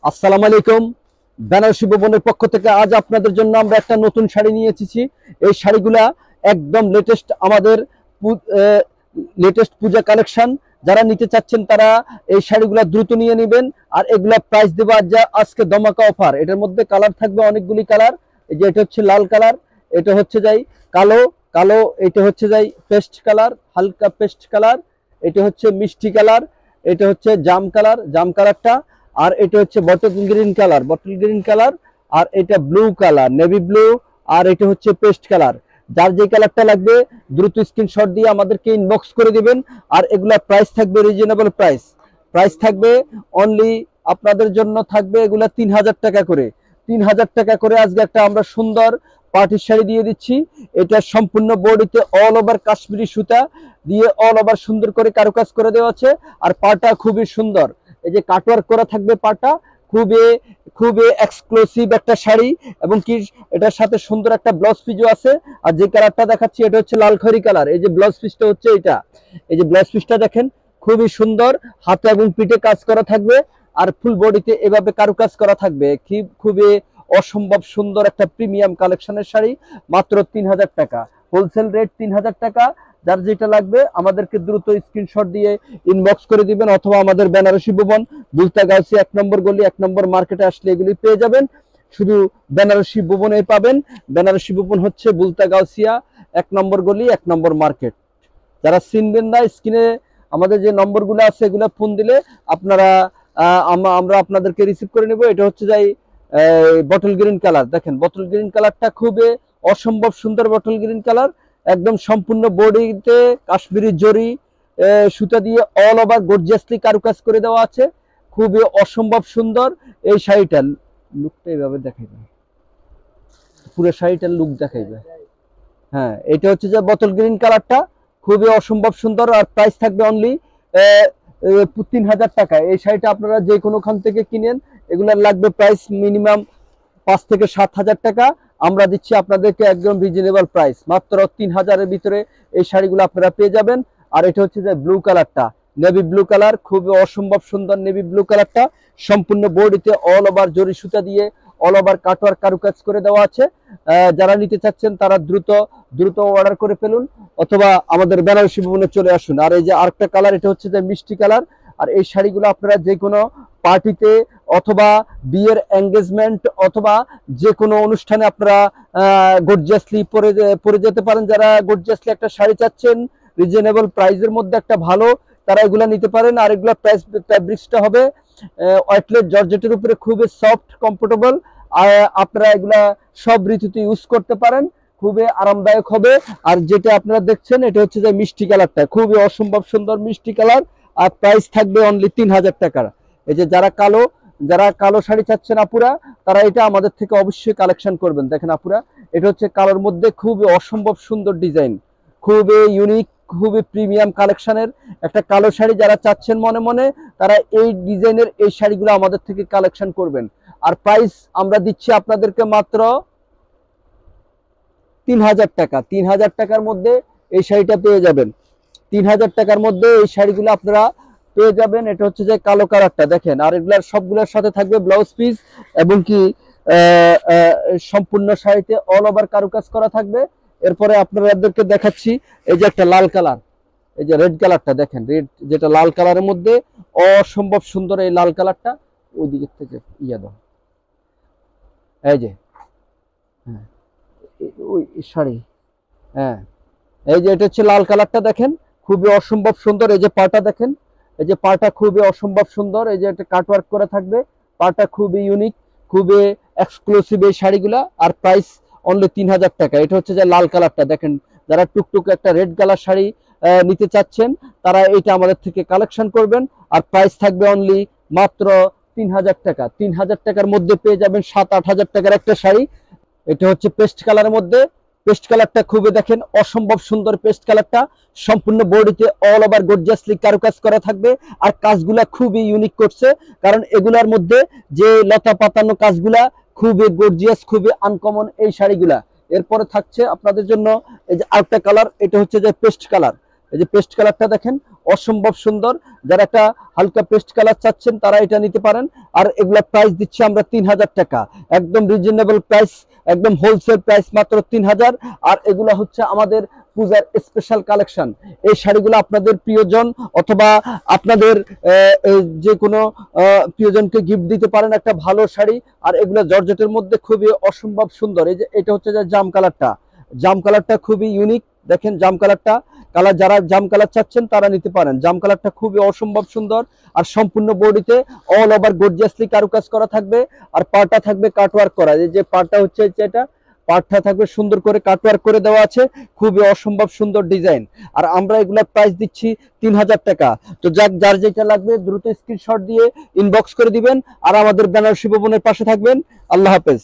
আসসালামু আলাইকুম। বেনারসি ভবনের পক্ষ থেকে আজ আপনাদের জন্য আমরা একটা নতুন শাড়ি নিয়ে এসেছি। এই শাড়িগুলা একদম লেটেস্ট, আমাদের লেটেস্ট পূজা কালেকশন। যারা নিতে চাচ্ছেন তারা এই শাড়িগুলা দ্রুত নিয়ে নেবেন। আর এগুলা প্রাইস দেবো আজকে দমাকা অফার। এটার মধ্যে কালার থাকবে অনেকগুলি কালার। এই যে এটা হচ্ছে লাল কালার, এটা হচ্ছে যাই কালো কালো, এটা হচ্ছে যাই পেস্ট কালার, হালকা পেস্ট কালার, এটা হচ্ছে মিষ্টি কালার, এটা হচ্ছে জাম কালার, জাম কালারটা, আর এটা হচ্ছে bottle green colour, bottle green colour, আর এটা ব্লু কালার, নেভি ব্লু, আর এটা হচ্ছে পেস্ট কালার। যার যে কালারটা লাগবে দ্রুত স্ক্রিনশট দিয়ে আমাদেরকে ইনবক্স করে দিবেন। আর এগুলা প্রাইস থাকবে রিজনেবল প্রাইস। প্রাইস থাকবে অনলি আপনাদের জন্য থাকবে এগুলা 3000 টাকা করে। 3000 টাকা করে আজকে একটা আমরা সুন্দর পার্টির শাড়ি দিয়ে দিচ্ছি। এটা সম্পূর্ণ বডিতে অল ওভার কাশ্মীরি সুতা দিয়ে অল ওভার সুন্দর করে কারুকাজ করে দেওয়া আছে। আর পাটা খুবই সুন্দর, এই যে কাটওয়ার্ক করা থাকবে পাটা, খুবই খুবই এক্সক্লুসিভ একটা শাড়ি। এবং কি এটার সাথে সুন্দর একটা ব্লাউজ পিসও আছে। আর যে কালারটা দেখাচ্ছি এটা হচ্ছে লাল খয়েরি কালার। এই যে ব্লাউজ পিসটা হচ্ছে এটা, এই যে ব্লাউজ পিসটা দেখেন খুবই সুন্দর, হাতে এবং পিঠে কাজ করা থাকবে। আর ফুল বডিতে এভাবে কারুকাজ করা থাকবে। খুবই অসম্ভব সুন্দর একটা প্রিমিয়াম কালেকশনের শাড়ি, মাত্র 3000 টাকা, হোলসেল রেট 3000 টাকা। যার যেটা লাগবে আমাদেরকে দ্রুত স্ক্রিনশট দিয়ে ইনবক্স করে দিবেন, অথবা আমাদের বেনারসি ভবন বুলতাগাছি 1 নম্বর গলি 1 নম্বর মার্কেটে আসলে এগুলি পেয়ে যাবেন। শুধু বেনারসি ভবনে পাবেন। বেনারসি ভবন হচ্ছে বুলতাগাছিয়া 1 নম্বর গলি 1 নম্বর মার্কেট। যারা চিনবেন না, স্ক্রিনে আমাদের যে নম্বরগুলো আছে এগুলো ফোন দিলে আপনারা আমরা আপনাদেরকে রিসিভ করে নেব। এটা হচ্ছে যাই বটল গ্রিন কালার, দেখেন বটল গ্রিন কালারটা খুবই অসম্ভব সুন্দর। বটল গ্রিন কালার একদম সম্পূর্ণ বডিতে কাশ্মীরি জরি সুতা দিয়ে অল ওভার গর্জিয়াসলি কারুকাজ করে দেওয়া আছে। খুবই অসম্ভব সুন্দর এই শাড়িটার লুকটা এইভাবে দেখাইবে, পুরো শাড়িটার লুক দেখাইবে। হ্যাঁ, এটা হচ্ছে যে বোতল গ্রিন কালারটা খুবই অসম্ভব সুন্দর। আর প্রাইস থাকবে অনলি 3000 টাকা। এই শাড়িটা আপনারা যে কোনো খান থেকে কিনেন, এগুলোর লাগবে প্রাইস মিনিমাম 5 থেকে 7000 টাকা। আমরা দিচ্ছি আপনাদেরকে একদম রিজনেবল প্রাইস, মাত্র 3000-এর ভিতরে এই শাড়িগুলো আপনারা পেয়ে যাবেন। আর এটা হচ্ছে যে ব্লু কালারটা, নেভি ব্লু কালার, খুবই অসম্ভব সুন্দর নেভি ব্লু কালারটা। সম্পূর্ণ বডিতে অল ওভার জরি সুতা দিয়ে অল ওভার কাটওয়ার্ক কারুকাজ করে দেওয়া আছে। যারা নিতে চাচ্ছেন তারা দ্রুত দ্রুত অর্ডার করে ফেলুন, অথবা আমাদের বেনারসি ভবনে চলে আসুন। আর এই যে আরেকটা কালার, এটা হচ্ছে যে মিষ্টি কালার। আর এই শাড়িগুলো আপনারা যে কোনো পার্টিতে অথবা বিয়ের এঙ্গেজমেন্ট অথবা যে কোনো অনুষ্ঠানে আপনারা গর্জিয়াসলি পরে যেতে পারেন। যারা গর্জিয়াসলি একটা শাড়ি চাচ্ছেন রিজনেবল প্রাইসের মধ্যে একটা ভালো, তারা এগুলা নিতে পারেন। আর এগুলা প্রাইস ফ্যাব্রিক্সটা হবে ওয়েটলেস জর্জেটের উপরে, খুবই সফট কমফোর্টেবল। আর আপনারা এগুলা সব ঋতুতে ইউজ করতে পারেন, খুবই আরামদায়ক হবে। আর যেটা আপনারা দেখছেন এটা হচ্ছে যে মিষ্টি কালারটা, খুবই অসম্ভব সুন্দর মিষ্টি কালার। আর প্রাইস থাকবে অনলি 3000 টাকা। এই যে যারা কালো শাড়ি চাচ্ছেন আপুরা, তারা এটা আমাদের থেকে অবশ্যই কালেকশন করবেন। দেখেন আপুরা, এটা হচ্ছে কালোর মধ্যে খুবই অসম্ভব সুন্দর ডিজাইন, খুবই ইউনিক, খুবই প্রিমিয়াম কালেকশনের একটা কালো শাড়ি। যারা চাচ্ছেন মনে মনে, তারা এই ডিজাইনের এই শাড়িগুলো আমাদের থেকে কালেকশন করবেন। আর প্রাইস আমরা দিচ্ছি আপনাদেরকে মাত্র 3000 টাকা। 3000 টাকার মধ্যে এই শাড়িটা পেয়ে যাবেন। 3000 টাকার মধ্যে এই শাড়িগুলো আপনারা পেয়ে যাবেন। এটা হচ্ছে যে কালো কালারটা দেখেন। আর এগুলার সবগুলোর সাথে থাকবে ব্লাউজ পিস, এবং কি সম্পূর্ণ শাড়িতে অল ওভার কারুকাজ করা থাকবে। এরপরে আপনাদেরকে দেখাচ্ছি এই যে একটা লাল কালার, এই যে রেড কালারটা দেখেন, রেড যেটা লাল কালারের মধ্যে অসম্ভব সুন্দর এই লাল কালারটা। ওই দিকের থেকে দাও, এই যে হ্যাঁ ওই শাড়ি, হ্যাঁ এই যে এটা হচ্ছে লাল কালারটা দেখেন, খুবই অসম্ভব সুন্দর। এই যে পাটা দেখেন, এই যে পাটা খুবই অসম্ভব সুন্দর। এই যে একটা কাটওয়ার্ক করা থাকবে, পাটা খুবই ইউনিক, খুবই এক্সক্লুসিভ এই শাড়িগুলা। আর প্রাইস অনলি 3000 টাকা। এটা হচ্ছে যে লাল কালারটা দেখেন। যারা টুকটুক একটা রেড কালার শাড়ি নিতে চাচ্ছেন, তারা এটা আমাদের থেকে কালেকশন করবেন। আর প্রাইস থাকবে অনলি মাত্র 3000 টাকা। 3000 টাকার মধ্যে পেয়ে যাবেন 7-8 হাজার টাকার একটা শাড়ি। এটা হচ্ছে পেস্ট কালারের মধ্যে। পেস্ট কালারটা খুবই দেখেন অসম্ভব সুন্দর। পেস্ট কালারটা সম্পূর্ণ বডিতে অল ওভার গর্জিয়াসলি কারুকাজ করা থাকবে। আর কাজগুলা খুবই ইউনিক করছে, কারণ এগুলার মধ্যে যে লতা পাতানো কাজগুলা খুবই গর্জিয়াস, খুবই আনকমন এই শাড়িগুলা। এরপরে থাকছে আপনাদের জন্য এই যে আরেকটা কালার, এটা হচ্ছে যে পেস্ট কালার। এই যে পেস্ট কালারটা দেখেন, অসম্ভব সুন্দর। যারা একটা হালকা পেস্ট কালার চাচ্ছেন তারা এটা নিতে পারেন। আর এগুলা প্রাইস দিচ্ছি আমরা 3000 টাকা, একদম রিজনেবল প্রাইস, একদম হোলসেল প্রাইস মাত্র 3000। আর এগুলা হচ্ছে আমাদের পূজার স্পেশাল কালেকশন। এই শাড়িগুলো আপনাদের প্রিয়জন অথবা আপনাদের যে কোনো প্রিয়জনকে গিফট দিতে পারেন একটা ভালো শাড়ি। আর এগুলো জর্জেটের মধ্যে খুবই অসম্ভব সুন্দর। এই যে এটা হচ্ছে যে জাম কালারটা, জাম কালারটা খুবই ইউনিক। দেখেন জাম কালারটা, যারা জাম কালার চাচ্ছেন তারা নিতে পারেন। জাম কালারটা খুবই অসম্ভব সুন্দর। আর সম্পূর্ণ বডিতে অল ওভার গর্জিয়াসলি কারুকাজ করা থাকবে। আর পাড়টা থাকবে কাটওয়ার্ক করা। এই যে পাড়টা হচ্ছে যেটা, পাড়টা থাকবে সুন্দর করে কাটওয়ার্ক করে দেওয়া আছে, খুবই অসম্ভব সুন্দর ডিজাইন। আর আমরা এগুলোর প্রাইস দিচ্ছি 3000 টাকা। তো যার যেটা লাগবে দ্রুত স্ক্রিনশট দিয়ে ইনবক্স করে দিবেন। আর আমাদের বেনারসি ভবনের পাশে থাকবেন। আল্লাহ হাফেজ।